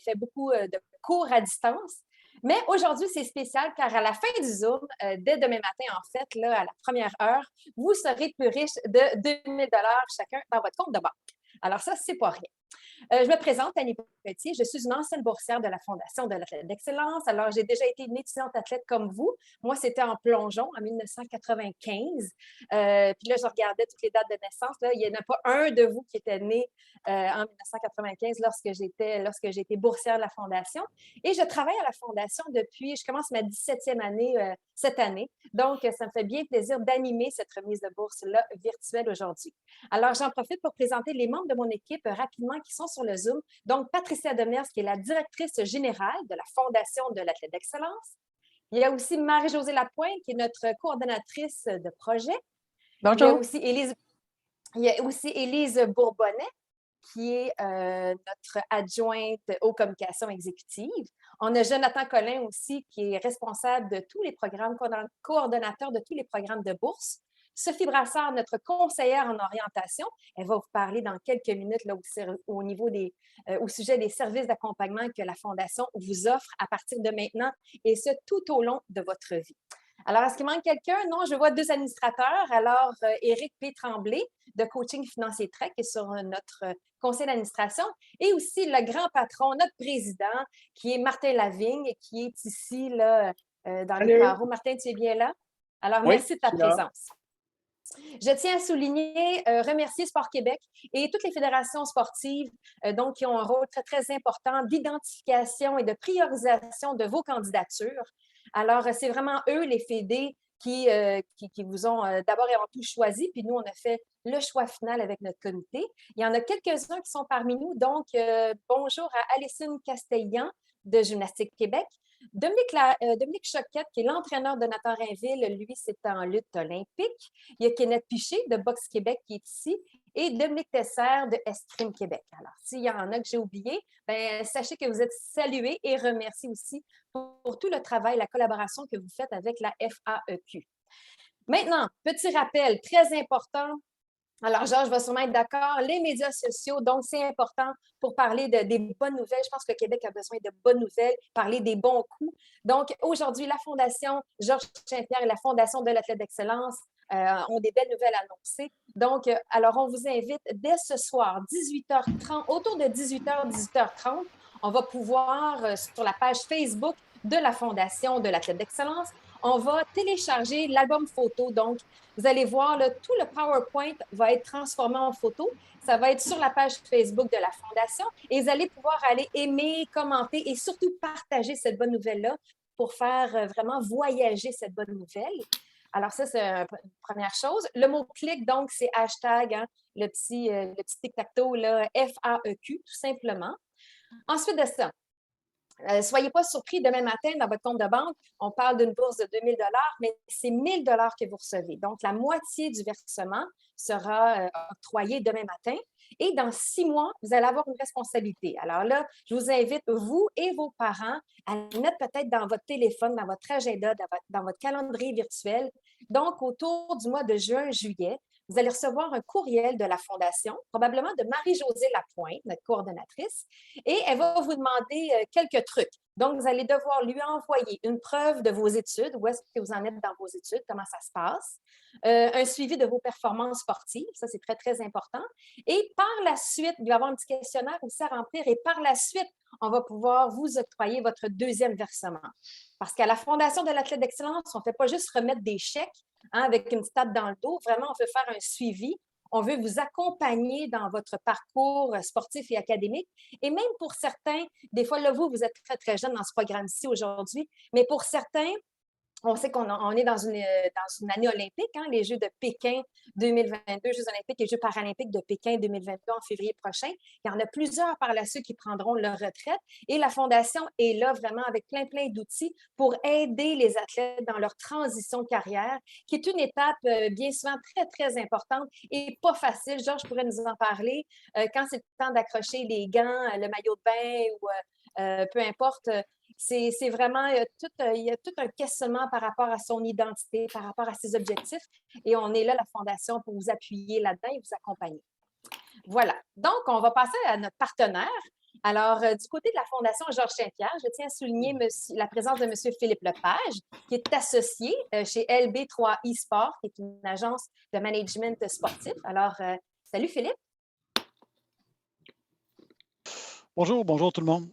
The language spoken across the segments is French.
fait beaucoup de cours à distance. Mais aujourd'hui, c'est spécial car à la fin du Zoom, dès demain matin, en fait, là, à la première heure, vous serez plus riche de 2000 chacun dans votre compte de banque. Alors ça, c'est pas rien. Je me présente, Annie Petit. Je suis une ancienne boursière de la Fondation de l'athlète d'excellence. Alors, j'ai déjà été une étudiante athlète comme vous. Moi, c'était en plongeon en 1995. Puis là, je regardais toutes les dates de naissance. Là, il n'y en a pas un de vous qui était né en 1995 lorsque j'étais boursière de la Fondation. Et je travaille à la Fondation depuis, je commence ma 17e année cette année. Donc, ça me fait bien plaisir d'animer cette remise de bourse-là virtuelle aujourd'hui. Alors, j'en profite pour présenter les membres de mon équipe rapidement qui sont sur le Zoom. Donc, Patricia Demers, qui est la directrice générale de la Fondation de l'athlète d'excellence. Il y a aussi Marie-Josée Lapointe, qui est notre coordonnatrice de projet. Bonjour. Il y a aussi Élise Bourbonnais, qui est notre adjointe aux communications exécutives. On a Jonathan Collin aussi, qui est responsable de tous les programmes, coordonnateur de tous les programmes de bourse. Sophie Brassard, notre conseillère en orientation, elle va vous parler dans quelques minutes là, au sujet des services d'accompagnement que la Fondation vous offre à partir de maintenant et ce tout au long de votre vie. Alors, est-ce qu'il manque quelqu'un? Non, je vois deux administrateurs. Alors, Éric P. Tremblay de Coaching Financier Trek est sur notre conseil d'administration et aussi le grand patron, notre président, qui est Martin Lavigne, qui est ici là, dans les Salut. carreaux. Martin, tu es bien là? Alors, Oui, merci de je ta suis là. présence. Je tiens à souligner, remercier Sport Québec et toutes les fédérations sportives donc, qui ont un rôle très, très important d'identification et de priorisation de vos candidatures. Alors, c'est vraiment eux, les fédés, qui vous ont d'abord et avant tout choisi, puis nous, on a fait le choix final avec notre comité. Il y en a quelques-uns qui sont parmi nous. Donc, bonjour à Alison Castellan de Gymnastique Québec. Dominique Choquette, qui est l'entraîneur de Nathan Rainville, lui, c'est en lutte olympique. Il y a Kenneth Piché de Boxe Québec qui est ici et Dominique Tesser de Escrime Québec. Alors, s'il y en a que j'ai oublié, ben, sachez que vous êtes salués et remerciés aussi pour tout le travail, la collaboration que vous faites avec la FAEQ. Maintenant, petit rappel très important. Alors, Georges va sûrement être d'accord. Les médias sociaux, donc, c'est important pour parler des bonnes nouvelles. Je pense que le Québec a besoin de bonnes nouvelles, parler des bons coups. Donc, aujourd'hui, la Fondation Georges Saint-Pierre et la Fondation de l'athlète d'excellence ont des belles nouvelles à annoncer. Donc, alors, on vous invite dès ce soir, 18h30, autour de 18h, 18h30, on va pouvoir, sur la page Facebook de la Fondation de l'athlète d'excellence, on va télécharger l'album photo. Donc, vous allez voir, là, tout le PowerPoint va être transformé en photo. Ça va être sur la page Facebook de la Fondation et vous allez pouvoir aller aimer, commenter et surtout partager cette bonne nouvelle-là pour faire vraiment voyager cette bonne nouvelle. Alors ça, c'est une première chose. Le mot-clic, donc, c'est hashtag, hein, le petit tic-tac-toe, là, FAEQ, tout simplement. Ensuite de ça, soyez pas surpris demain matin dans votre compte de banque, on parle d'une bourse de 2000 mais c'est 1000 que vous recevez. Donc, la moitié du versement sera octroyée demain matin. Et dans 6 mois, vous allez avoir une responsabilité. Alors là, je vous invite, vous et vos parents, à mettre peut-être dans votre téléphone, dans votre agenda, dans votre calendrier virtuel. Donc, autour du mois de juin, juillet, vous allez recevoir un courriel de la Fondation, probablement de Marie-Josée Lapointe, notre coordonnatrice, et elle va vous demander quelques trucs. Donc, vous allez devoir lui envoyer une preuve de vos études, où est-ce que vous en êtes dans vos études, comment ça se passe, un suivi de vos performances sportives, ça c'est très, très important. Et par la suite, il va y avoir un petit questionnaire aussi à remplir, et par la suite, on va pouvoir vous octroyer votre deuxième versement. Parce qu'à la Fondation de l'athlète d'excellence, on ne fait pas juste remettre des chèques hein, avec une petite tape dans le dos. Vraiment, on veut faire un suivi. On veut vous accompagner dans votre parcours sportif et académique. Et même pour certains, des fois, là, vous êtes très, très jeune dans ce programme-ci aujourd'hui, mais pour certains, on sait qu'on est dans une année olympique, hein, les Jeux de Pékin 2022, Jeux olympiques et Jeux paralympiques de Pékin 2022 en février prochain. Il y en a plusieurs par la suite qui prendront leur retraite et la Fondation est là vraiment avec plein, plein d'outils pour aider les athlètes dans leur transition de carrière, qui est une étape bien souvent très, très importante et pas facile. Georges pourrait nous en parler. Quand c'est le temps d'accrocher les gants, le maillot de bain ou peu importe, c'est vraiment, il y a tout un questionnement par rapport à son identité, par rapport à ses objectifs. Et on est là, la Fondation, pour vous appuyer là-dedans et vous accompagner. Voilà. Donc, on va passer à notre partenaire. Alors, du côté de la Fondation Georges Saint-Pierre, je tiens à souligner la présence de M. Philippe Lepage, qui est associé chez LB3 eSport, qui est une agence de management sportif. Alors, salut Philippe. Bonjour, bonjour tout le monde.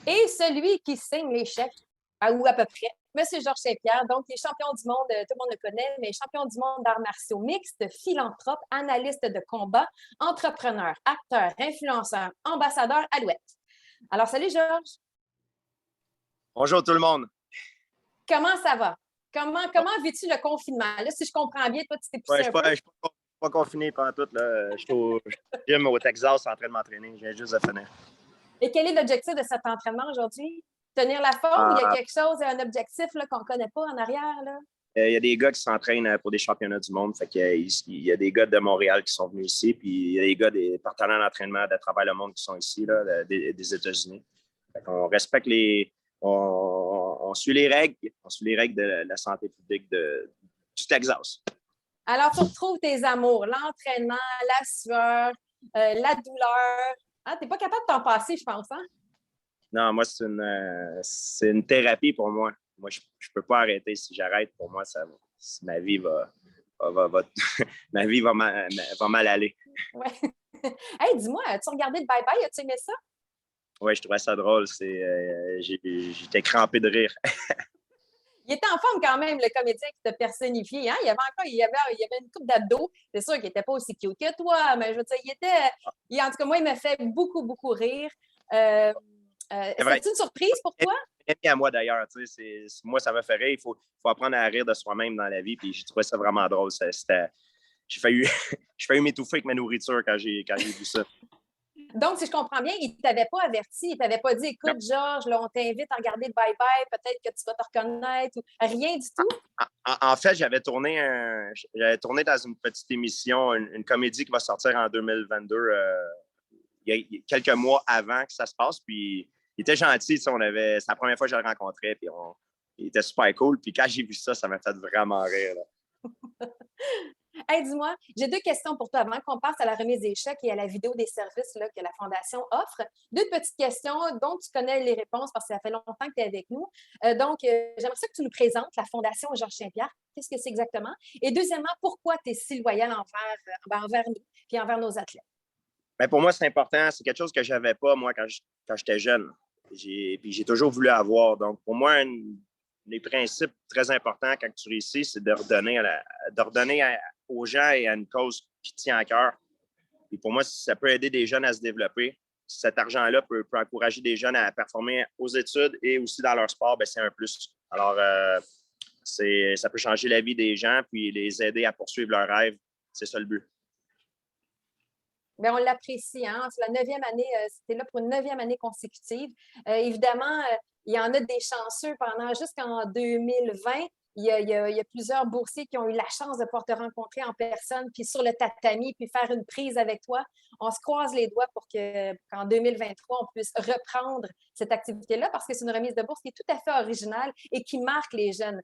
Et celui qui signe les chèques, ou à peu près, M. Georges Saint-Pierre, donc il est champion du monde, tout le monde le connaît, mais champion du monde d'arts martiaux mixtes, philanthrope, analyste de combat, entrepreneur, acteur, influenceur, ambassadeur Alouette. Alors, salut Georges. Bonjour tout le monde. Comment ça va? Comment vis-tu le confinement? Là, si je comprends bien, toi, tu t'es poussé un peu. Je ne suis pas confiné pendant tout. Je suis au gym au Texas en train de m'entraîner. Je viens juste de finir. Et quel est l'objectif de cet entraînement aujourd'hui? Tenir la forme ou il y a quelque chose, un objectif qu'on ne connaît pas en arrière? Là? Il y a des gars qui s'entraînent pour des championnats du monde. Fait il y a des gars de Montréal qui sont venus ici, puis il y a des gars des partenaires d'entraînement de travers le monde qui sont ici, là, des États-Unis. On respecte on suit les règles. On suit les règles de la santé publique du Texas. Alors, tu retrouves tes amours, l'entraînement, la sueur, la douleur. Ah, tu n'es pas capable de t'en passer, je pense, hein? Non, moi, c'est une thérapie pour moi. Moi, je ne peux pas arrêter. Si j'arrête, pour moi, ma vie ma vie va mal aller. Ouais. Hey, dis-moi, as-tu regardé le bye-bye? As-tu aimé ça? Oui, je trouvais ça drôle. J'étais crampé de rire. Il était en forme quand même, le comédien qui t'a personnifié. Hein? Il y avait une coupe d'abdos. C'est sûr qu'il n'était pas aussi cute que toi, mais je veux dire, en tout cas, moi, il m'a fait beaucoup, beaucoup rire. C'est une surprise pour toi? Et à moi d'ailleurs, moi ça m'a fait rire. Il faut apprendre à rire de soi-même dans la vie. Puis j'ai trouvé ça vraiment drôle. J'ai failli m'étouffer avec ma nourriture quand j'ai vu ça. Donc, si je comprends bien, il ne t'avait pas averti, il ne t'avait pas dit, écoute, Georges, là, on t'invite à regarder le bye-bye, peut-être que tu vas te reconnaître, ou rien du tout? En fait, j'avais tourné dans une petite émission, une comédie qui va sortir en 2022, il y a quelques mois avant que ça se passe. Puis il était gentil, c'est la première fois que je le rencontrais, puis il était super cool. Puis quand j'ai vu ça, ça m'a fait vraiment rire. Là. Hey, dis-moi, j'ai 2 questions pour toi avant qu'on passe à la remise des chèques et à la vidéo des services là, que la Fondation offre. 2 petites questions dont tu connais les réponses parce que ça fait longtemps que tu es avec nous. J'aimerais ça que tu nous présentes la Fondation Georges Saint-Pierre. Qu'est-ce que c'est exactement? Et deuxièmement, pourquoi tu es si loyal envers nous et envers nos athlètes? Bien, pour moi, c'est important. C'est quelque chose que je n'avais pas, moi, quand j'étais jeune. Puis j'ai toujours voulu avoir. Donc, pour moi, les principes très importants quand tu réussis, c'est de redonner aux gens et à une cause qui tient à cœur. Et pour moi, ça peut aider des jeunes à se développer. Cet argent-là peut encourager des jeunes à performer aux études et aussi dans leur sport, bien, c'est un plus. Alors, ça peut changer la vie des gens puis les aider à poursuivre leurs rêves. C'est ça le but. Bien, on l'apprécie. Hein? C'est la 9e année, c'était là pour une 9e année consécutive. Évidemment, il y en a des chanceux jusqu'en 2020. Il y a plusieurs boursiers qui ont eu la chance de pouvoir te rencontrer en personne, puis sur le tatami, puis faire une prise avec toi. On se croise les doigts pour qu'en 2023, on puisse reprendre cette activité-là parce que c'est une remise de bourse qui est tout à fait originale et qui marque les jeunes.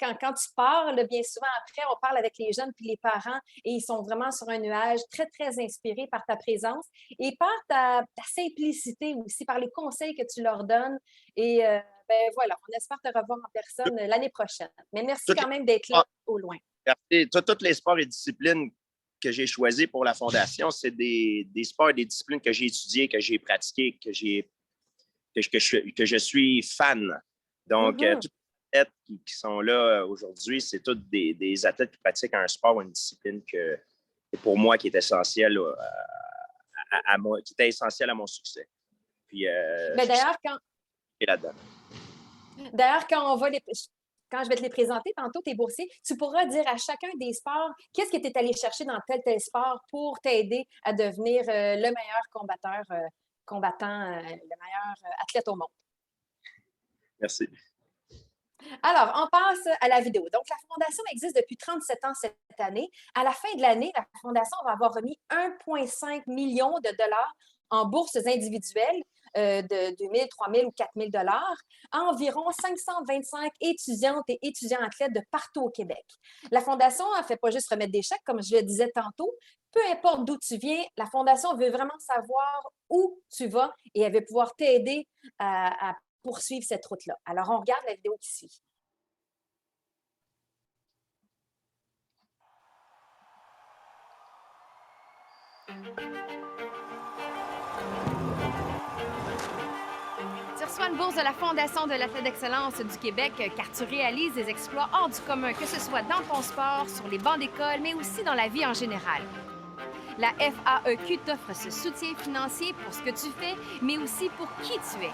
Quand tu parles, bien souvent après, on parle avec les jeunes puis les parents et ils sont vraiment sur un nuage très, très inspirés par ta présence et par ta simplicité aussi, par les conseils que tu leur donnes. Et voilà, on espère te revoir en personne l'année prochaine. Mais merci quand même d'être là au loin. Merci. Tous les sports et disciplines que j'ai choisis pour la Fondation, c'est des sports et des disciplines que j'ai étudiées, que j'ai pratiquées, que je suis fan. Donc, tous les athlètes qui sont là aujourd'hui, c'est tous des athlètes qui pratiquent un sport ou une discipline pour moi qui est essentielle qui était essentiel à mon succès. Puis, mais d'ailleurs, quand je vais te les présenter tantôt, tes boursiers, tu pourras dire à chacun des sports qu'est-ce que tu es allé chercher dans tel sport pour t'aider à devenir le meilleur combattant, le meilleur athlète au monde. Merci. Alors, on passe à la vidéo. Donc, la Fondation existe depuis 37 ans cette année. À la fin de l'année, la Fondation va avoir remis 1,5 million de dollars en bourses individuelles de 2 000, 3 000 ou 4 000 dollars à environ 525 étudiantes et étudiants athlètes de partout au Québec. La Fondation ne fait pas juste remettre des chèques, comme je le disais tantôt. peu importe d'où tu viens, la Fondation veut vraiment savoir où tu vas et elle veut pouvoir t'aider à poursuivre cette route-là. Alors, on regarde la vidéo qui suit. Tu reçois une bourse de la Fondation de l'athlète d'excellence du Québec car tu réalises des exploits hors du commun, que ce soit dans ton sport, sur les bancs d'école, mais aussi dans la vie en général. La FAEQ t'offre ce soutien financier pour ce que tu fais, mais aussi pour qui tu es.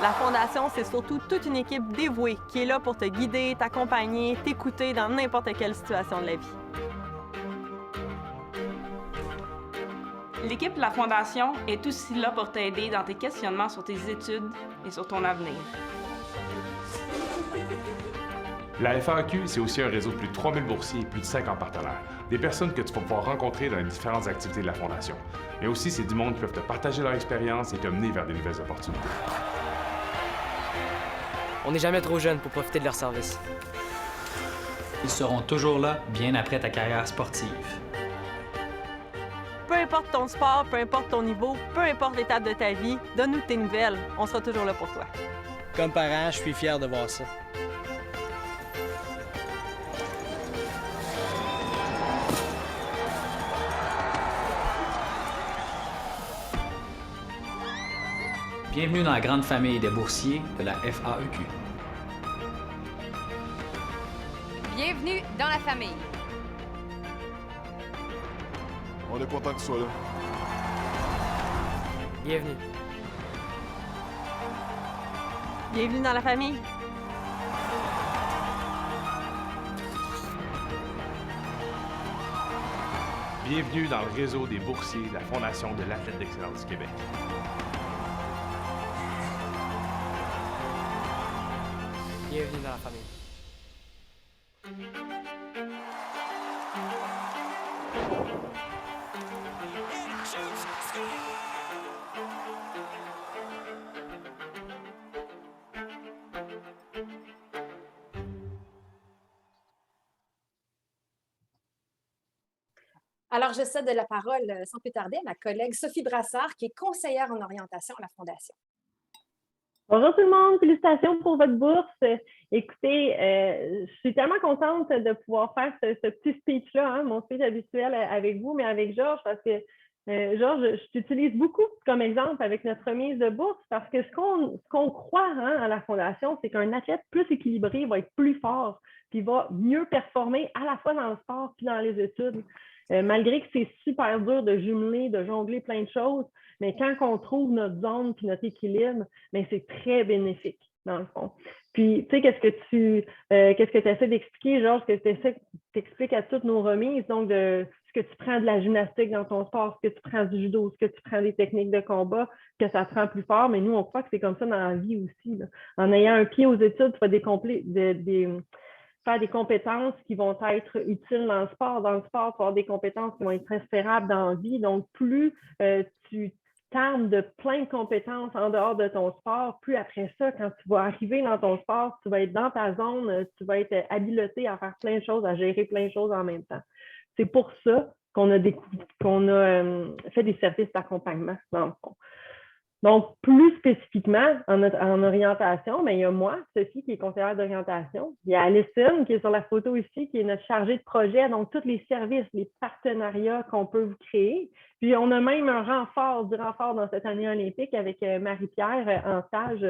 La Fondation, c'est surtout toute une équipe dévouée qui est là pour te guider, t'accompagner, t'écouter dans n'importe quelle situation de la vie. L'équipe de la Fondation est aussi là pour t'aider dans tes questionnements sur tes études et sur ton avenir. La FAQ, c'est aussi un réseau de plus de 3000 boursiers et plus de 50 partenaires. Des personnes que tu vas pouvoir rencontrer dans les différentes activités de la Fondation. Mais aussi, c'est du monde qui peuvent te partager leur expérience et t'amener vers de nouvelles opportunités. On n'est jamais trop jeune pour profiter de leurs services. Ils seront toujours là, bien après ta carrière sportive. Peu importe ton sport, peu importe ton niveau, peu importe l'étape de ta vie, donne-nous tes nouvelles. On sera toujours là pour toi. Comme parent, je suis fier de voir ça. Bienvenue dans la grande famille des boursiers de la FAEQ. Bienvenue dans la famille. On est content que tu sois là. Bienvenue. Bienvenue dans la famille. Bienvenue dans le réseau des boursiers de la Fondation de l'athlète d'excellence du Québec. Bienvenue dans la famille. Alors, je cède la parole sans plus tarder à ma collègue Sophie Brassard, qui est conseillère en orientation à la Fondation. Bonjour tout le monde, félicitations pour votre bourse. Écoutez, je suis tellement contente de pouvoir faire ce petit speech-là, hein, mon speech habituel avec vous, mais avec Georges, parce que Georges, je t'utilise beaucoup comme exemple avec notre remise de bourse, parce que ce qu'on croit hein, à la Fondation, c'est qu'un athlète plus équilibré va être plus fort, puis va mieux performer à la fois dans le sport puis dans les études. Malgré que c'est super dur de jumeler, de jongler plein de choses, mais quand on trouve notre zone puis notre équilibre, bien, c'est très bénéfique, dans le fond. Puis, tu sais, qu'est-ce que tu essaies d'expliquer, Georges, que tu t'expliques à toutes nos remises, donc de ce que tu prends de la gymnastique dans ton sport, ce que tu prends du judo, ce que tu prends des techniques de combat, que ça te rend plus fort, mais nous, on croit que c'est comme ça dans la vie aussi. Là. En ayant un pied aux études, tu vas faire des compétences qui vont être utiles dans le sport. Dans le sport, tu vas avoir des compétences qui vont être transférables dans la vie. Donc, plus tu t'armes de plein de compétences en dehors de ton sport, plus après ça, quand tu vas arriver dans ton sport, tu vas être dans ta zone, tu vas être habilité à faire plein de choses, à gérer plein de choses en même temps. C'est pour ça qu'on a fait des services d'accompagnement, dans le fond. Donc, plus spécifiquement, en orientation, bien, il y a moi, Sophie, qui est conseillère d'orientation. Il y a Alison, qui est sur la photo ici, qui est notre chargée de projet, donc tous les services, les partenariats qu'on peut vous créer. Puis, on a même un renfort dans cette année olympique avec Marie-Pierre en stage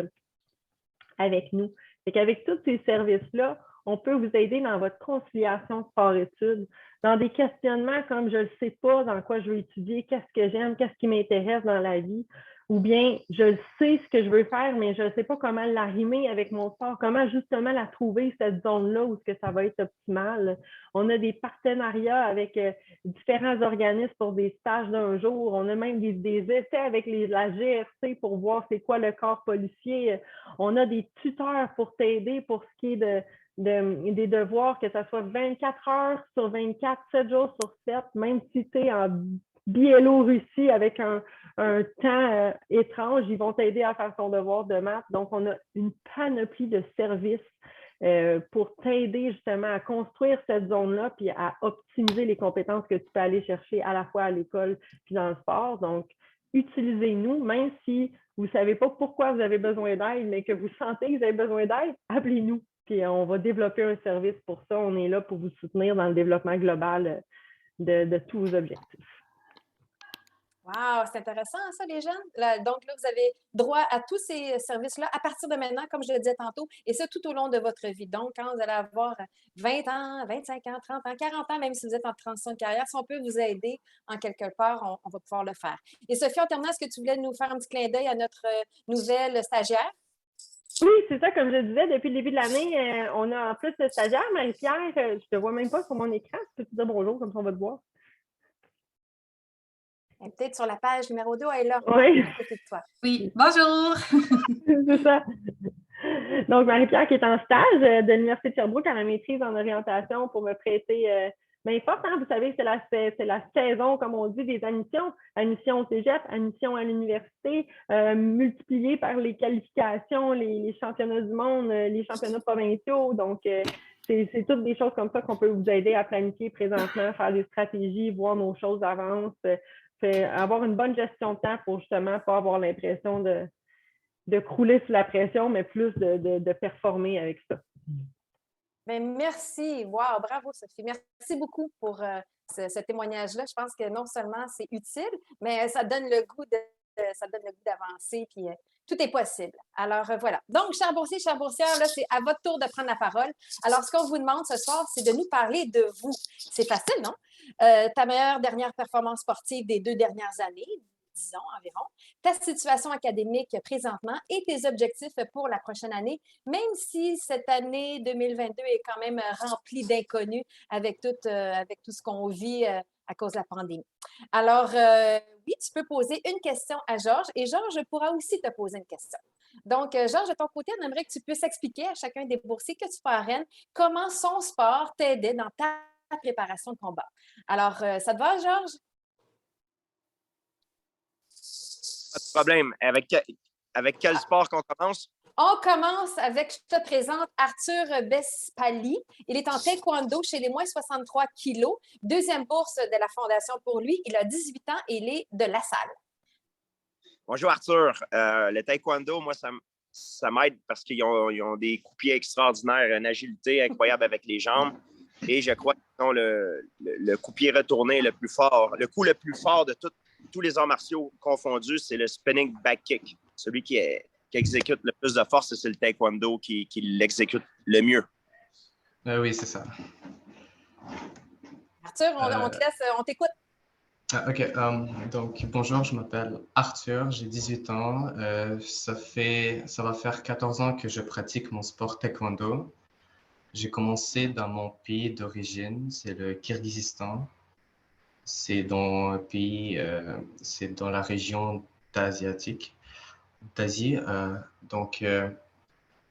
avec nous. Fait qu'avec tous ces services-là, on peut vous aider dans votre conciliation sport-études, dans des questionnements comme je ne sais pas dans quoi je veux étudier, qu'est-ce que j'aime, qu'est-ce qui m'intéresse dans la vie, ou bien je sais ce que je veux faire, mais je ne sais pas comment l'arrimer avec mon sport, comment justement la trouver, cette zone-là où ça va être optimal. On a des partenariats avec différents organismes pour des stages d'un jour. On a même des essais avec la GRC pour voir c'est quoi le corps policier. On a des tuteurs pour t'aider pour ce qui est des devoirs, que ce soit 24 heures sur 24, 7 jours sur 7, même si tu es en Biélorussie avec un temps étrange, ils vont t'aider à faire ton devoir de maths. Donc, on a une panoplie de services pour t'aider justement à construire cette zone-là puis à optimiser les compétences que tu peux aller chercher à la fois à l'école puis dans le sport. Donc, utilisez-nous, même si vous ne savez pas pourquoi vous avez besoin d'aide, mais que vous sentez que vous avez besoin d'aide, appelez-nous. Puis on va développer un service pour ça. On est là pour vous soutenir dans le développement global de tous vos objectifs. Wow, c'est intéressant ça, les jeunes. Donc là, vous avez droit à tous ces services-là à partir de maintenant, comme je le disais tantôt, et ça tout au long de votre vie. Donc, quand vous allez avoir 20 ans, 25 ans, 30 ans, 40 ans, même si vous êtes en transition de carrière, si on peut vous aider en quelque part, on va pouvoir le faire. Et Sophie, en terminant, est-ce que tu voulais nous faire un petit clin d'œil à notre nouvelle stagiaire? Oui, c'est ça, comme je le disais, depuis le début de l'année, on a en plus le stagiaire, Marie-Pierre, je te vois même pas sur mon écran, peux-tu dire bonjour, comme ça on va te voir? Peut-être sur la page numéro 2, elle est là. Oui. Oui, bonjour! C'est ça. Donc, Marie-Pierre qui est en stage de l'Université de Sherbrooke à la maîtrise en orientation pour me prêter main forte. Hein? Vous savez, c'est la saison, comme on dit, des admissions. Admission au cégep, admission à l'université, multipliées par les qualifications, les championnats du monde, les championnats provinciaux. Donc, c'est toutes des choses comme ça qu'on peut vous aider à planifier présentement, faire des stratégies, voir nos choses avancent, avoir une bonne gestion de temps pour justement pas avoir l'impression de crouler sous la pression, mais plus de performer avec ça. Bien, merci. Wow, bravo Sophie. Merci beaucoup pour ce témoignage-là. Je pense que non seulement c'est utile, mais ça donne le goût d'avancer, puis tout est possible. Alors voilà. Donc, chers boursiers, chères boursières, là, c'est à votre tour de prendre la parole. Alors, ce qu'on vous demande ce soir, c'est de nous parler de vous. C'est facile, non? Ta meilleure dernière performance sportive des 2 dernières années, disons environ, ta situation académique présentement et tes objectifs pour la prochaine année, même si cette année 2022 est quand même remplie d'inconnus avec tout ce qu'on vit à cause de la pandémie. Alors, oui, tu peux poser une question à Georges et Georges pourra aussi te poser une question. Donc, Georges, de ton côté, on aimerait que tu puisses expliquer à chacun des boursiers que tu parraines comment son sport t'aidait dans ta préparation de combat. Alors, ça te va, Georges? Pas de problème. Avec quel sport qu'on commence? On commence avec, je te présente Arthur Bespali. Il est en taekwondo chez les moins 63 kilos. 2e bourse de la Fondation pour lui. Il a 18 ans et il est de La Salle. Bonjour Arthur. Le taekwondo, moi, ça m'aide parce qu'ils ont des coups-pieds extraordinaires, une agilité incroyable avec les jambes. Et je crois qu'ils ont le coup-pied retourné le plus fort. Le coup le plus fort de tous les arts martiaux confondus, c'est le spinning back kick. Celui qui exécute le plus de force, c'est le taekwondo qui l'exécute le mieux. Oui, c'est ça. Arthur, on te laisse, on t'écoute. OK. Donc, bonjour, je m'appelle Arthur, j'ai 18 ans. Ça va faire 14 ans que je pratique mon sport taekwondo. J'ai commencé dans mon pays d'origine, c'est le Kirghizistan. C'est dans un pays, c'est dans la région d'Asie. Donc,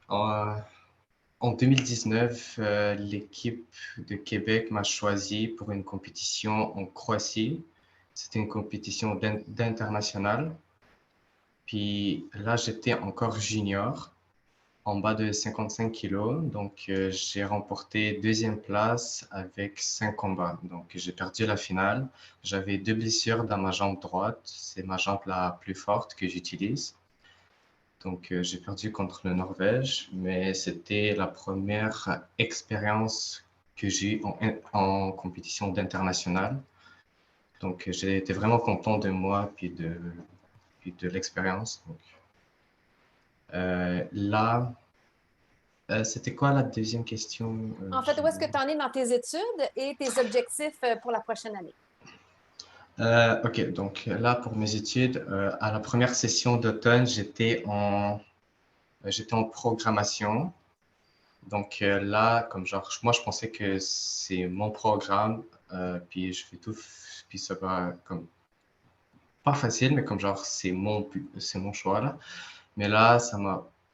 en 2019, l'équipe de Québec m'a choisi pour une compétition en Croatie. C'était une compétition d'international. Puis là, j'étais encore junior, en bas de 55 kilos. Donc, j'ai remporté 2e place avec 5 combats. Donc, j'ai perdu la finale. J'avais 2 blessures dans ma jambe droite. C'est ma jambe la plus forte que j'utilise. Donc, j'ai perdu contre le Norvège, mais c'était la première expérience que j'ai eue en compétition d'international. Donc, j'ai été vraiment content de moi puis de l'expérience. Là, c'était quoi la deuxième question? En fait, où est-ce que tu en es dans tes études et tes objectifs pour la prochaine année? OK, donc là, pour mes études, à la première session d'automne, j'étais en programmation. Donc là, comme genre, moi, je pensais que c'est mon programme, puis je fais tout, puis ça va comme pas facile, mais comme genre, c'est mon choix là. Mais là,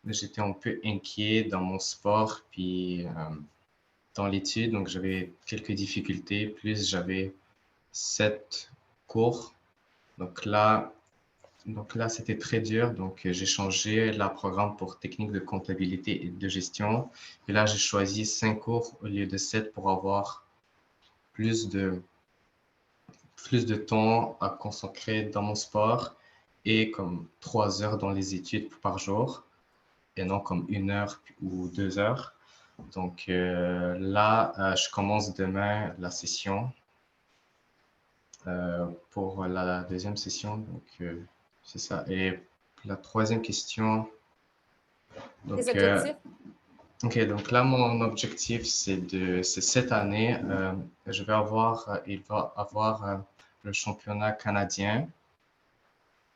j'étais un peu inquiet dans mon sport, puis dans l'étude, donc j'avais quelques difficultés. Plus j'avais 7 cours. Donc là, Donc là, c'était très dur. Donc, j'ai changé la programme pour technique de comptabilité et de gestion. Et là, j'ai choisi 5 cours au lieu de 7 pour avoir plus de temps à consacrer dans mon sport et comme 3 heures dans les études par jour et non comme 1 heure ou 2 heures. Donc là, je commence demain la session pour la deuxième session. Donc, c'est ça. Et la troisième question. Donc, Tes objectifs? OK, donc là, mon objectif, c'est cette année, il va avoir le championnat canadien.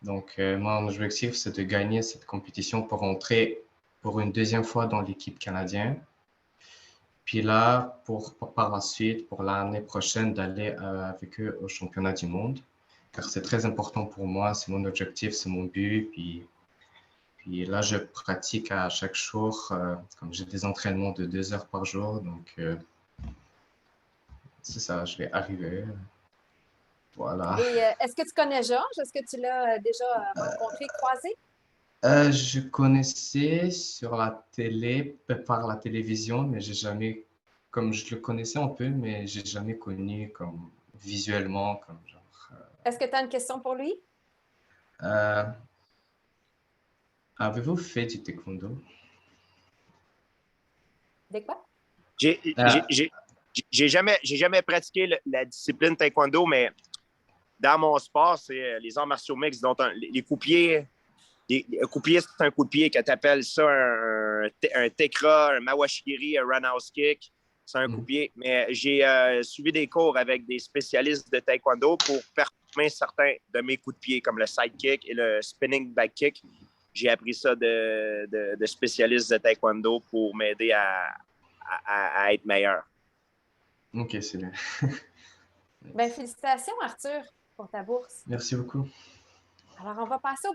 Donc, mon objectif, c'est de gagner cette compétition pour entrer pour une deuxième fois dans l'équipe canadienne. Puis là, par la suite, pour l'année prochaine, d'aller avec eux au championnat du monde. Car c'est très important pour moi, c'est mon objectif, c'est mon but. Puis là, je pratique à chaque jour, comme j'ai des entraînements de 2 heures par jour. Donc, c'est ça, je vais arriver. Voilà. Et est-ce que tu connais Georges? Est-ce que tu l'as déjà rencontré, croisé? Je connaissais sur la télé, par la télévision, mais j'ai jamais, comme je le connaissais un peu, mais j'ai jamais connu comme visuellement, comme genre. Est-ce que tu as une question pour lui? Avez-vous fait du taekwondo? De quoi? J'ai jamais pratiqué la discipline taekwondo, mais dans mon sport, c'est les arts martiaux mixtes, dont les coups de pied. Un coup de pied, c'est un coup de pied que tu appelles ça un tekra, un mawashigiri, un roundhouse kick. C'est un coup de pied. Mais j'ai suivi des cours avec des spécialistes de taekwondo pour performer certains de mes coups de pied, comme le side kick et le spinning back kick. J'ai appris ça de spécialistes de taekwondo pour m'aider à être meilleur. OK, c'est bien. Bien, félicitations, Arthur, pour ta bourse. Merci beaucoup. Alors, on va passer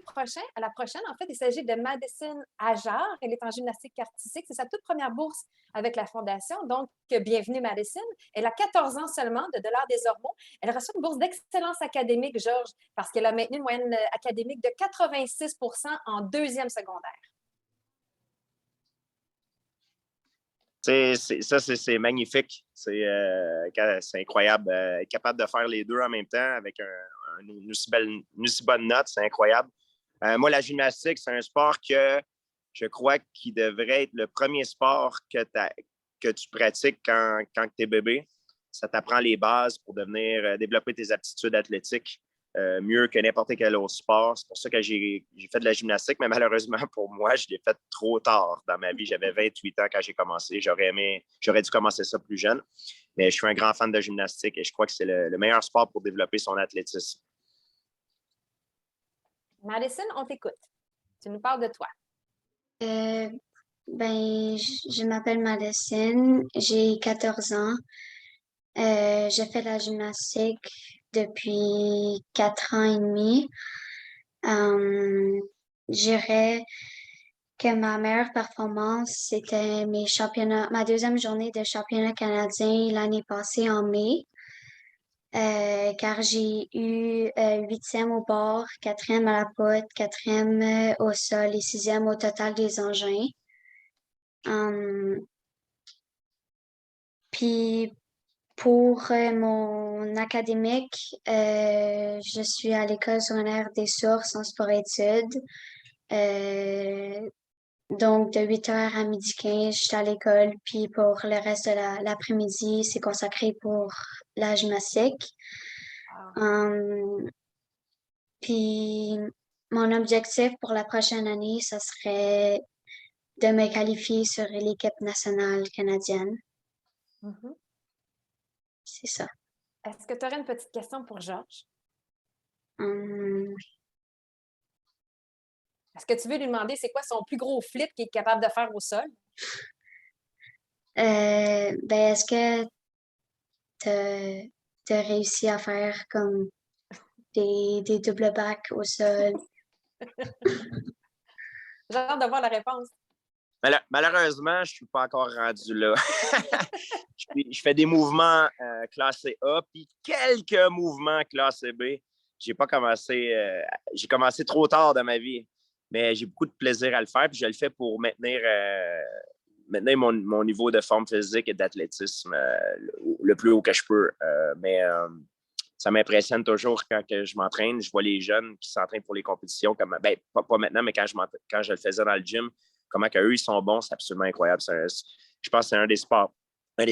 à la prochaine. En fait, il s'agit de Madison Ajar. Elle est en gymnastique artistique. C'est sa toute première bourse avec la Fondation. Donc, bienvenue, Madison. Elle a 14 ans seulement, de dollars des hormones. Elle reçoit une bourse d'excellence académique, Georges, parce qu'elle a maintenu une moyenne académique de 86 % en deuxième secondaire. C'est magnifique. C'est incroyable. Être capable de faire les deux en même temps avec une aussi bonne note, c'est incroyable. Moi, la gymnastique, c'est un sport que je crois qu'il devrait être le premier sport que tu pratiques quand tu es bébé. Ça t'apprend les bases pour développer tes aptitudes athlétiques mieux que n'importe quel autre sport. C'est pour ça que j'ai fait de la gymnastique, mais malheureusement pour moi, je l'ai fait trop tard dans ma vie. J'avais 28 ans quand j'ai commencé. J'aurais dû commencer ça plus jeune, mais je suis un grand fan de gymnastique et je crois que c'est le meilleur sport pour développer son athlétisme. Madison, on t'écoute. Tu nous parles de toi. Je m'appelle Madison, j'ai 14 ans. J'ai fait la gymnastique depuis 4 ans et demi. Je dirais que ma meilleure performance, c'était ma deuxième journée de championnat canadien l'année passée en mai. Car j'ai eu 8e au bord, 4e à la poutre, 4e au sol et 6e au total des engins. Puis pour mon académique, je suis à l'École secondaire des sources en sport-études. Donc, de 8h à 12h15, je suis à l'école. Puis pour le reste de l'après-midi, c'est consacré pour la gymnastique. Puis mon objectif pour la prochaine année, ça serait de me qualifier sur l'équipe nationale canadienne. Mm-hmm. C'est ça. Est-ce que tu aurais une petite question pour Georges? Est-ce que tu veux lui demander c'est quoi son plus gros flip qu'il est capable de faire au sol? Est-ce que tu as réussi à faire comme des double backs au sol? J'ai hâte de voir la réponse. Malheureusement, je ne suis pas encore rendu là. Je fais des mouvements classés A, puis quelques mouvements classés B. j'ai pas commencé, j'ai commencé trop tard dans ma vie, mais j'ai beaucoup de plaisir à le faire, puis je le fais pour maintenir mon niveau de forme physique et d'athlétisme le plus haut que je peux. Mais ça m'impressionne toujours quand que je m'entraîne. Je vois les jeunes qui s'entraînent pour les compétitions, ben, pas maintenant, mais quand je le faisais dans le gym, comment qu'eux, ils sont bons, c'est absolument incroyable. Je pense que c'est un des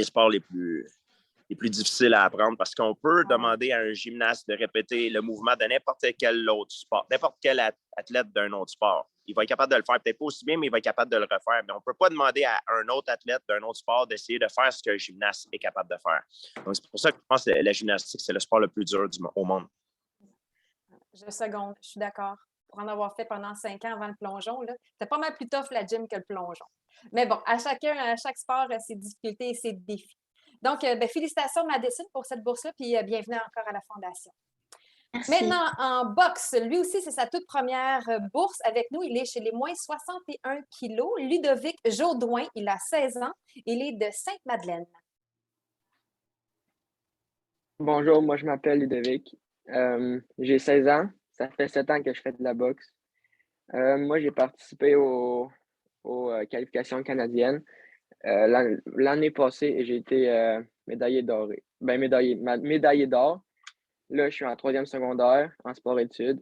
sports les plus difficiles à apprendre parce qu'on peut demander à un gymnaste de répéter le mouvement de n'importe quel autre sport, n'importe quel athlète d'un autre sport. Il va être capable de le faire, peut-être pas aussi bien, mais il va être capable de le refaire. Mais on ne peut pas demander à un autre athlète d'un autre sport d'essayer de faire ce qu'un gymnaste est capable de faire. Donc, c'est pour ça que je pense que la gymnastique, c'est le sport le plus dur au monde. Je seconde, je suis d'accord. Pour en avoir fait pendant 5 ans avant le plongeon, c'était pas mal plus tough la gym que le plongeon. Mais bon, à chaque sport, ses difficultés et ses défis. Donc, félicitations Madison pour cette bourse-là, puis bienvenue encore à la Fondation. Merci. Maintenant, en boxe, lui aussi, c'est sa toute première bourse avec nous. Il est chez les moins 61 kilos. Ludovic Jaudoin, il a 16 ans. Il est de Sainte-Madeleine. Bonjour, moi je m'appelle Ludovic. J'ai 16 ans. Ça fait 7 ans que je fais de la boxe. Moi, j'ai participé aux qualifications canadiennes l'année passée et j'ai été médaillé d'or. Médaillé d'or. Là, je suis en 3e secondaire en sport-études.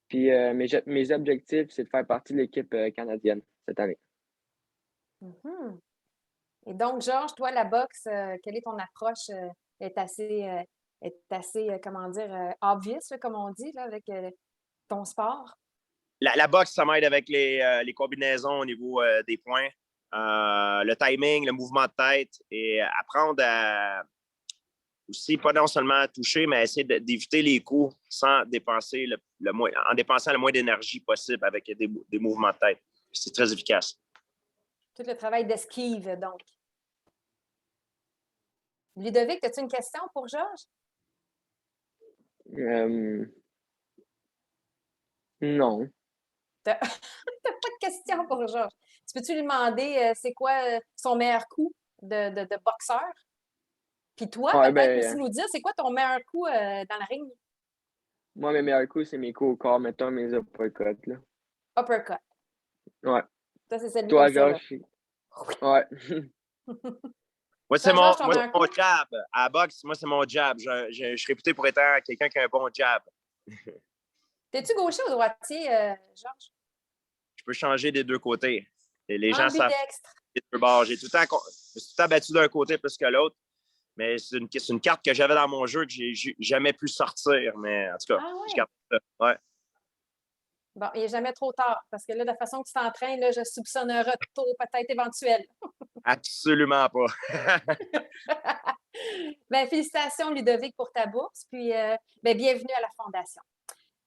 Puis mes objectifs, c'est de faire partie de l'équipe canadienne cette année. Mm-hmm. Et donc, Georges, toi, la boxe, quelle est ton approche? Est assez comment dire, obvious, là, comme on dit, là, avec ton sport? La boxe, ça m'aide avec les combinaisons au niveau des points, le timing, le mouvement de tête et apprendre à aussi, pas non seulement toucher, mais essayer d'éviter les coups sans dépenser en dépensant le moins d'énergie possible avec des mouvements de tête. C'est très efficace. Tout le travail d'esquive, donc. Ludovic, as-tu une question pour Georges? Non. T'as pas de question pour Georges. Tu peux-tu lui demander c'est quoi son meilleur coup de boxeur? Puis toi, peut-être aussi nous dire, c'est quoi ton meilleur coup dans le ring? Moi, mes meilleurs coups, c'est mes coups au corps, mettons mes uppercuts. Là. Uppercut. Ouais. Ça, c'est celui toi, comme ça, Georges? Ouais. Moi, c'est mon jab. À la boxe, moi, c'est mon jab. Je suis réputé pour être quelqu'un qui a un bon jab. T'es-tu gaucher ou droitier, Georges? Je peux changer des deux côtés. Et les gens savent. J'ai tout le temps battu d'un côté plus que l'autre. Mais c'est une carte que j'avais dans mon jeu que j'ai jamais pu sortir. Mais en tout cas, je garde ça. Ouais. Bon, il n'est jamais trop tard, parce que là, de la façon que tu t'entraînes, là, je soupçonne un retour peut-être éventuel. Absolument pas. Félicitations, Ludovic, pour ta bourse, puis bienvenue à la Fondation.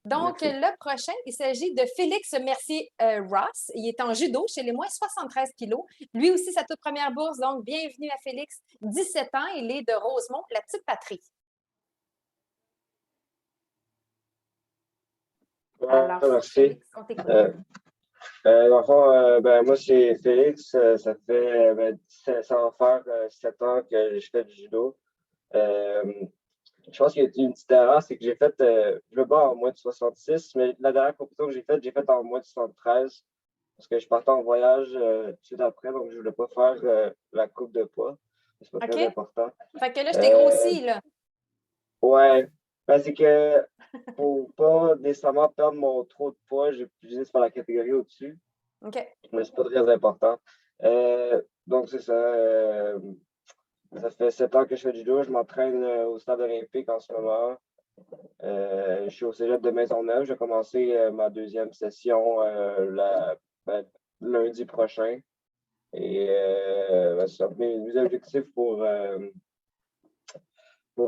Donc, le prochain, il s'agit de Félix Mercier-Ross. Il est en judo chez les moins 73 kilos. Lui aussi, sa toute première bourse. Donc, bienvenue à Félix, 17 ans. Il est de Rosemont, la petite patrie. Alors, merci. Félix, on t'écoute. Dans le fond, moi, c'est Félix. Ça fait ça va faire 7 ans que je fais du judo. Je pense qu'il y a une petite erreur, c'est que j'ai fait, je me bats en moins de 66, mais la dernière compétition que j'ai faite en moins de 73, parce que je partais en voyage tout de suite après, donc je ne voulais pas faire la coupe de poids. C'est pas très important. Fait que là, je t'ai grossi, là. Ouais. C'est que pour pas nécessairement perdre mon trop de poids, j'ai plus juste faire la catégorie au-dessus. OK. Mais c'est pas très important. Donc, c'est ça. Ça fait 7 ans que je fais du judo. Je m'entraîne au stade olympique en ce moment. Je suis au cégep de Maisonneuve. J'ai commencé ma 2e session lundi prochain. Et mes objectifs pour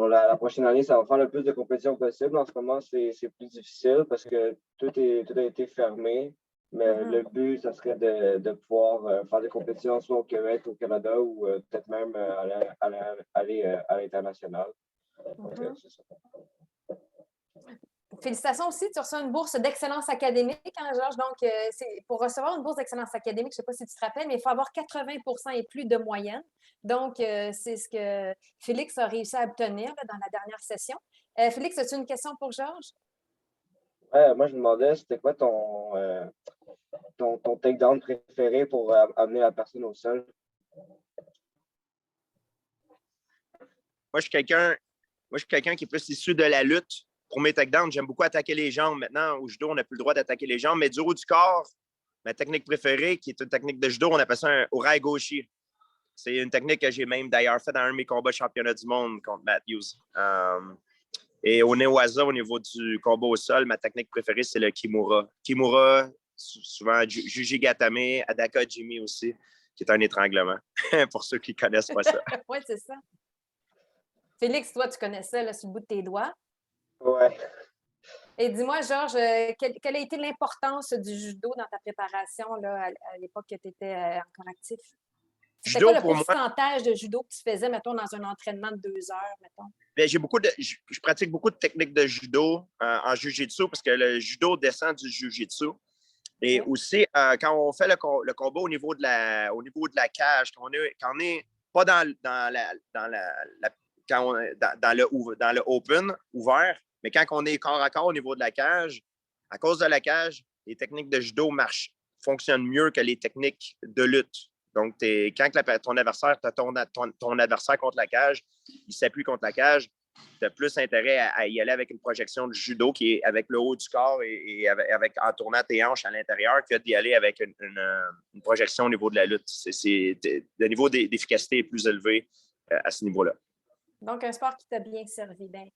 la prochaine année, ça va faire le plus de compétitions possible. En ce moment, c'est plus difficile parce que tout a été fermé. Mais le but, ça serait de pouvoir faire des compétitions soit au Québec, au Canada ou peut-être même aller à l'international. C'est ça. Félicitations aussi, tu reçois une bourse d'excellence académique, hein, Georges. Donc, pour recevoir une bourse d'excellence académique, je ne sais pas si tu te rappelles, mais il faut avoir 80 et plus de moyenne. Donc, c'est ce que Félix a réussi à obtenir là, dans la dernière session. Félix, as-tu une question pour Georges? Moi, je me demandais, c'était quoi ton takedown préféré pour amener la personne au sol? Moi, je suis quelqu'un qui est plus issu de la lutte. Pour mes takedowns, j'aime beaucoup attaquer les jambes. Maintenant, au judo, on n'a plus le droit d'attaquer les jambes, mais du haut du corps, ma technique préférée, qui est une technique de judo, on appelle ça un Urai Goshi. C'est une technique que j'ai même d'ailleurs fait dans un de mes combats championnats du monde contre Matthews. Et au Newaza, au niveau du combat au sol, ma technique préférée, c'est le Kimura. Kimura, souvent Juji Gatame, Adaka Jimmy aussi, qui est un étranglement, pour ceux qui ne connaissent pas ça. Oui, c'est ça. Félix, toi, tu connais ça là, sur le bout de tes doigts. Ouais. Et dis-moi, Georges, quelle a été l'importance du judo dans ta préparation là, à l'époque que tu étais encore actif? C'était quoi le pourcentage de judo que tu faisais, mettons, dans un entraînement de 2 heures, mettons? Bien, je pratique beaucoup de techniques de judo en jiu-jitsu parce que le judo descend du jiu-jitsu. Et aussi, quand on fait le combat au niveau de la cage, quand on est pas dans le open, ouvert, mais quand on est corps à corps au niveau de la cage, à cause de la cage, les techniques de judo fonctionnent mieux que les techniques de lutte. Donc, quand ton adversaire contre la cage, il s'appuie contre la cage, tu as plus intérêt à y aller avec une projection de judo qui est avec le haut du corps et en tournant tes hanches à l'intérieur que d'y aller avec une projection au niveau de la lutte. Le niveau d'efficacité est plus élevé à ce niveau-là. Donc, un sport qui t'a bien servi. Bien.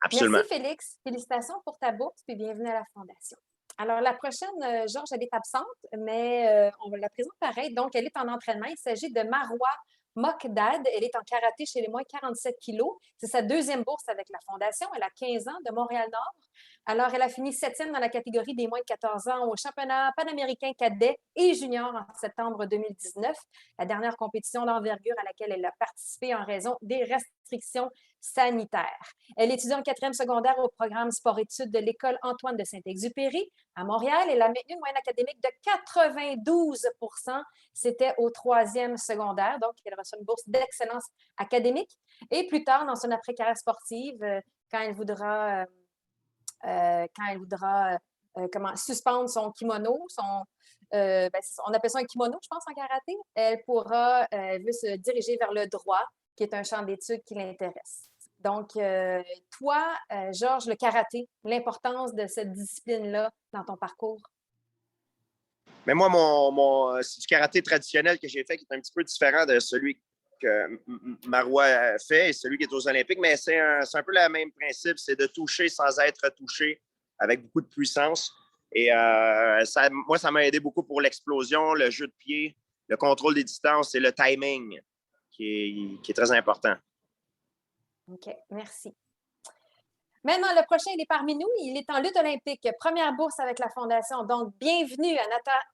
Absolument. Merci, Félix. Félicitations pour ta bourse et bienvenue à la Fondation. Alors, la prochaine, Georges, elle est absente, mais on la présente pareil. Donc, elle est en entraînement. Il s'agit de Marwa Mokdad. Elle est en karaté chez les moins 47 kilos. C'est sa 2e bourse avec la Fondation. Elle a 15 ans, de Montréal-Nord. Alors, elle a fini 7e dans la catégorie des moins de 14 ans au championnat panaméricain cadet et junior en septembre 2019, la dernière compétition d'envergure à laquelle elle a participé en raison des restrictions sanitaires. Elle étudie en 4e secondaire au programme sport-études de l'École Antoine de Saint-Exupéry à Montréal. Elle a maintenu une moyenne académique de 92 %. C'était au 3e secondaire. Donc, elle reçoit une bourse d'excellence académique. Et plus tard, dans son après-carrière sportive, quand elle voudra suspendre son kimono, on appelle ça un kimono, je pense, en karaté, elle veut se diriger vers le droit, qui est un champ d'études qui l'intéresse. Donc, toi, Georges, le karaté, l'importance de cette discipline-là dans ton parcours? Mais moi, c'est du karaté traditionnel que j'ai fait qui est un petit peu différent de celui que Marwa fait et celui qui est aux Olympiques, mais c'est un peu le même principe, c'est de toucher sans être touché avec beaucoup de puissance. Et moi, ça m'a aidé beaucoup pour l'explosion, le jeu de pied, le contrôle des distances et le timing qui est très important. OK, merci. Maintenant, le prochain, il est parmi nous. Il est en lutte olympique. Première bourse avec la Fondation. Donc, bienvenue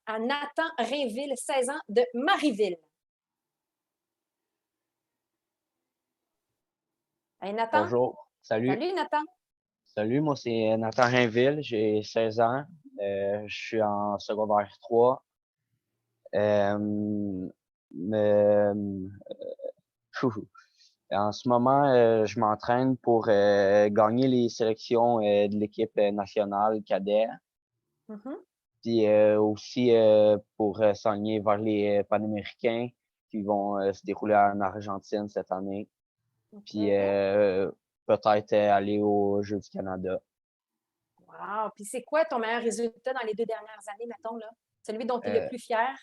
à Nathan Rainville, 16 ans, de Marieville. Hey, Nathan. Bonjour. Salut. Salut, Nathan. Salut, moi, c'est Nathan Rainville. J'ai 16 ans. Je suis en secondaire 3. En ce moment, je m'entraîne pour gagner les sélections de l'équipe nationale cadet. Puis aussi pour s'enligner vers les Panaméricains qui vont se dérouler en Argentine cette année. Puis peut-être aller aux Jeux du Canada. Wow! Puis c'est quoi ton meilleur résultat dans les 2 dernières années, mettons, là? Celui dont tu es le plus fier?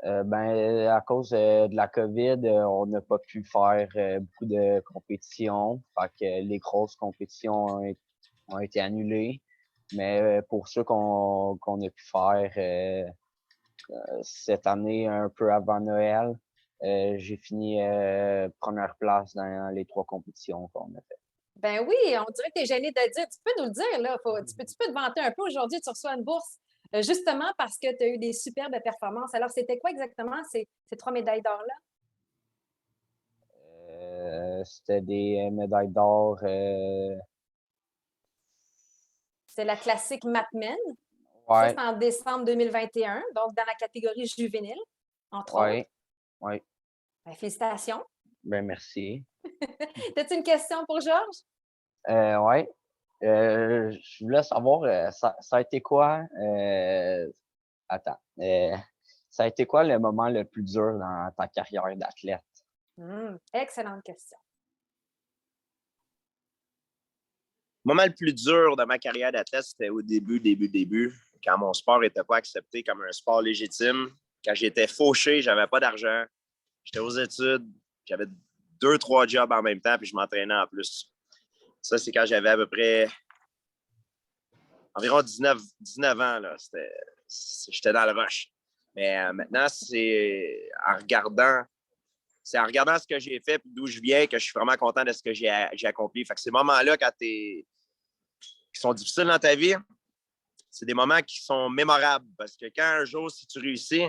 À cause de la COVID, on n'a pas pu faire beaucoup de compétitions. Fait que les grosses compétitions ont été annulées. Mais pour ceux qu'on a pu faire cette année, un peu avant Noël, j'ai fini première place dans les 3 compétitions qu'on a faites. Ben oui, on dirait que tu es gêné de le dire. Tu peux nous le dire, là. Tu peux te vanter un peu aujourd'hui, tu reçois une bourse justement parce que tu as eu des superbes performances. Alors, c'était quoi exactement ces 3 médailles d'or-là? C'était des médailles d'or. C'est la classique Matmen. Ouais. Ça, c'est en décembre 2021, donc dans la catégorie juvénile, entre autres. Oui. Ben, félicitations. Ben, merci. As-tu une question pour Georges? Oui. Je voulais savoir, ça a été quoi? Attends. Ça a été quoi le moment le plus dur dans ta carrière d'athlète? Excellente question. Le moment le plus dur de ma carrière d'athlète, c'était au début, quand mon sport n'était pas accepté comme un sport légitime. Quand j'étais fauché, j'avais pas d'argent. J'étais aux études, j'avais 2-3 jobs en même temps, puis je m'entraînais en plus. Ça, c'est quand j'avais à peu près environ 19 ans. Là. J'étais dans le rush. Mais maintenant, c'est en regardant ce que j'ai fait et d'où je viens que je suis vraiment content de ce que j'ai accompli. Fait que ces moments-là, qui sont difficiles dans ta vie, c'est des moments qui sont mémorables. Parce que quand un jour, si tu réussis,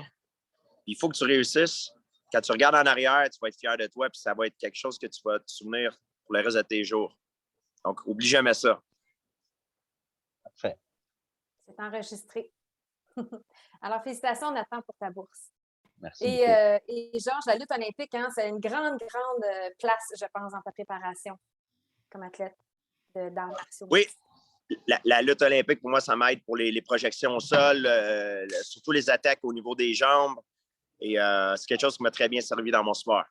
il faut que tu réussisses. Quand tu regardes en arrière, tu vas être fier de toi puis ça va être quelque chose que tu vas te souvenir pour le reste de tes jours. Donc, oublie jamais ça. Parfait. C'est enregistré. Alors, félicitations, Nathan, pour ta bourse. Merci. Et Georges, la lutte olympique, hein, c'est une grande place, je pense, dans ta préparation comme athlète d'arts martiaux. Oui, la lutte olympique, pour moi, ça m'aide pour les projections au sol, surtout les attaques au niveau des jambes. Et c'est quelque chose qui m'a très bien servi dans mon sport.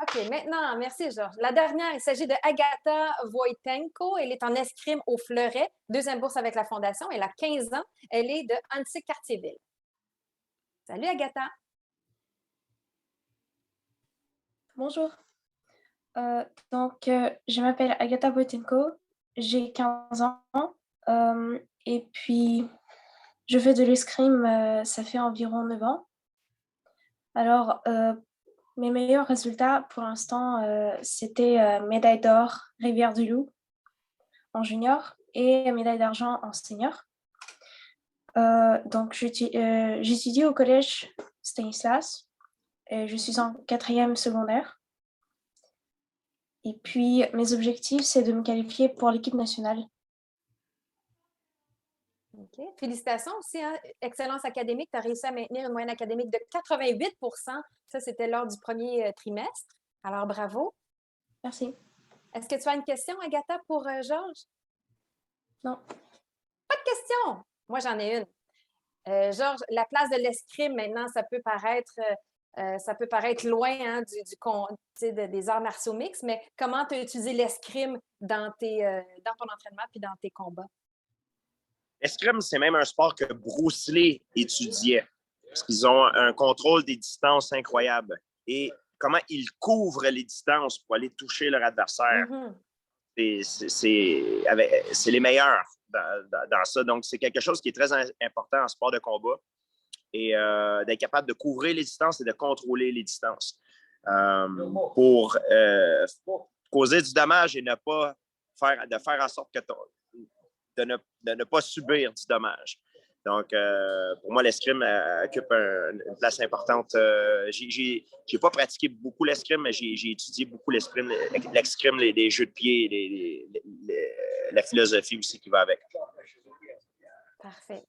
OK, maintenant, merci Georges. La dernière, il s'agit de Agata Voitenko. Elle est en escrime au fleuret, deuxième bourse avec la Fondation. Elle a 15 ans. Elle est de Annecy-Cartierville. Salut Agata. Bonjour. Je m'appelle Agata Voitenko. J'ai 15 ans. Et puis, je fais de l'escrime, ça fait environ 9 ans. Alors, mes meilleurs résultats pour l'instant, c'était médaille d'or Rivière-du-Loup en junior et médaille d'argent en senior. J'étudie au collège Stanislas et je suis en 4e secondaire. Et puis, mes objectifs, c'est de me qualifier pour l'équipe nationale. OK. Félicitations aussi, hein? Excellence académique. Tu as réussi à maintenir une moyenne académique de 88 %. Ça, c'était lors du premier trimestre. Alors, bravo. Merci. Est-ce que tu as une question, Agatha, pour Georges? Non. Pas de question. Moi, j'en ai une. Georges, la place de l'escrime, maintenant, ça peut paraître loin hein, des arts martiaux mixtes, mais comment tu as utilisé l'escrime dans ton entraînement puis dans tes combats? L'escrime, c'est même un sport que Bruce Lee étudiait, parce qu'ils ont un contrôle des distances incroyable. Et comment ils couvrent les distances pour aller toucher leur adversaire. C'est les meilleurs dans ça. Donc, c'est quelque chose qui est très important en sport de combat. Et d'être capable de couvrir les distances et de contrôler les distances pour causer du dommage et de faire en sorte que de ne pas subir du dommage. Donc, pour moi, l'escrime occupe une place importante. J'ai pas pratiqué beaucoup l'escrime, mais j'ai étudié beaucoup l'escrime, les jeux de pied, la philosophie aussi qui va avec. Parfait.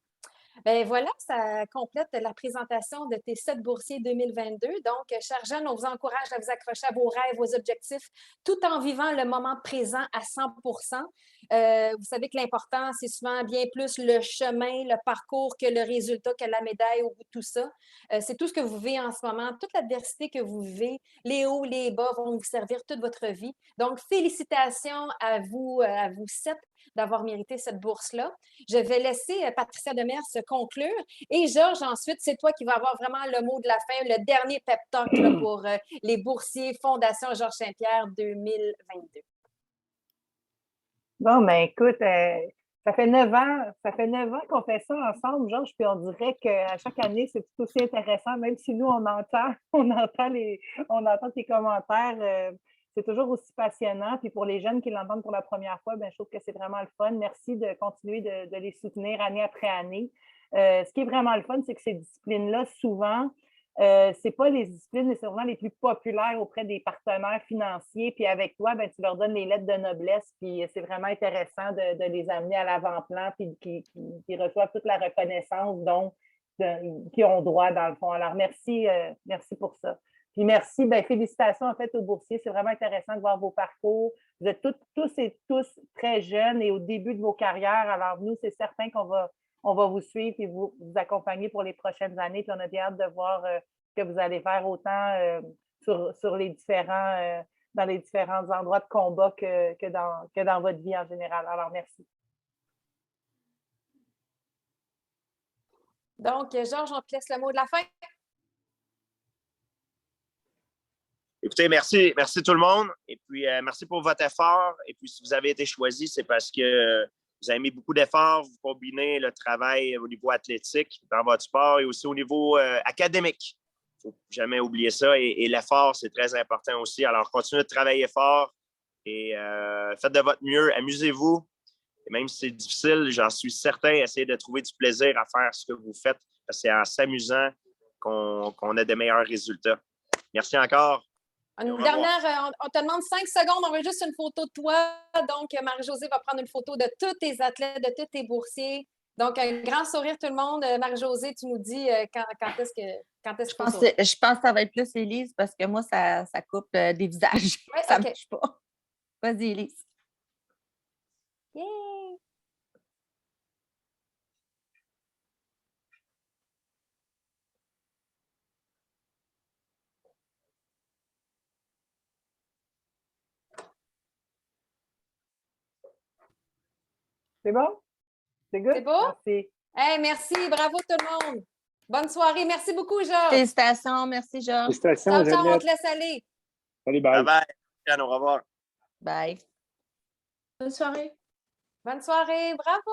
Bien voilà, ça complète la présentation de tes 7 boursiers 2022. Donc, chers jeunes, on vous encourage à vous accrocher à vos rêves, vos objectifs, tout en vivant le moment présent à 100 %. Vous savez que l'important, c'est souvent bien plus le chemin, le parcours que le résultat, que la médaille au bout de tout ça. C'est tout ce que vous vivez en ce moment, toute l'adversité que vous vivez, les hauts, les bas vont vous servir toute votre vie. Donc, félicitations à vous 7 d'avoir mérité cette bourse-là. Je vais laisser Patricia Demers se conclure. Et Georges, ensuite, c'est toi qui vas avoir vraiment le mot de la fin, le dernier pep talk là, pour les boursiers Fondation Georges Saint-Pierre 2022. Bon, ben écoute, ça fait 9 ans qu'on fait ça ensemble, Georges, puis on dirait qu'à chaque année, c'est tout aussi intéressant, même si nous, on entend tes commentaires. C'est toujours aussi passionnant. Puis pour les jeunes qui l'entendent pour la première fois, ben, je trouve que c'est vraiment le fun. Merci de continuer de les soutenir année après année. Ce qui est vraiment le fun, c'est que ces disciplines-là, souvent, ce n'est pas les disciplines nécessairement les plus populaires auprès des partenaires financiers. Puis avec toi, ben, tu leur donnes les lettres de noblesse. Puis c'est vraiment intéressant de les amener à l'avant-plan puis qu'ils reçoivent toute la reconnaissance qu'ils ont droit, dans le fond. Alors, merci pour ça. Puis merci, félicitations en fait aux boursiers. C'est vraiment intéressant de voir vos parcours, vous êtes tous et tous très jeunes et au début de vos carrières. Alors, nous, c'est certain qu'on va vous suivre et vous accompagner pour les prochaines années. Puis on a bien hâte de voir ce que vous allez faire autant sur les différents, dans les différents endroits de combat que dans votre vie en général. Alors, merci. Donc, Georges, on te laisse le mot de la fin. Écoutez, merci tout le monde. Et puis, merci pour votre effort. Et puis, si vous avez été choisi, c'est parce que vous avez mis beaucoup d'efforts. Vous combinez le travail au niveau athlétique dans votre sport et aussi au niveau académique. Il ne faut jamais oublier ça. Et l'effort, c'est très important aussi. Alors, continuez de travailler fort et faites de votre mieux. Amusez-vous. Et même si c'est difficile, j'en suis certain, essayez de trouver du plaisir à faire ce que vous faites. Parce que c'est en s'amusant qu'on a de meilleurs résultats. Merci encore. Une dernière, on te demande 5 secondes, on veut juste une photo de toi. Donc, Marie-Josée va prendre une photo de tous tes athlètes, de tous tes boursiers. Donc, un grand sourire tout le monde. Marie-Josée, tu nous dis quand est-ce que je pense que ça va être plus Élise parce que moi, ça coupe des visages. Ouais, ça ne marche pas. Vas-y, Élise. Yay! C'est bon? C'est good? C'est beau? Merci. Hey, merci, bravo tout le monde. Bonne soirée. Merci beaucoup, Georges. Félicitations, merci, Georges. Ciao, Félicitations, ciao, on te laisse aller. Salut, bye. Bye bye. Au revoir. Bye. Bonne soirée. Bonne soirée, bravo.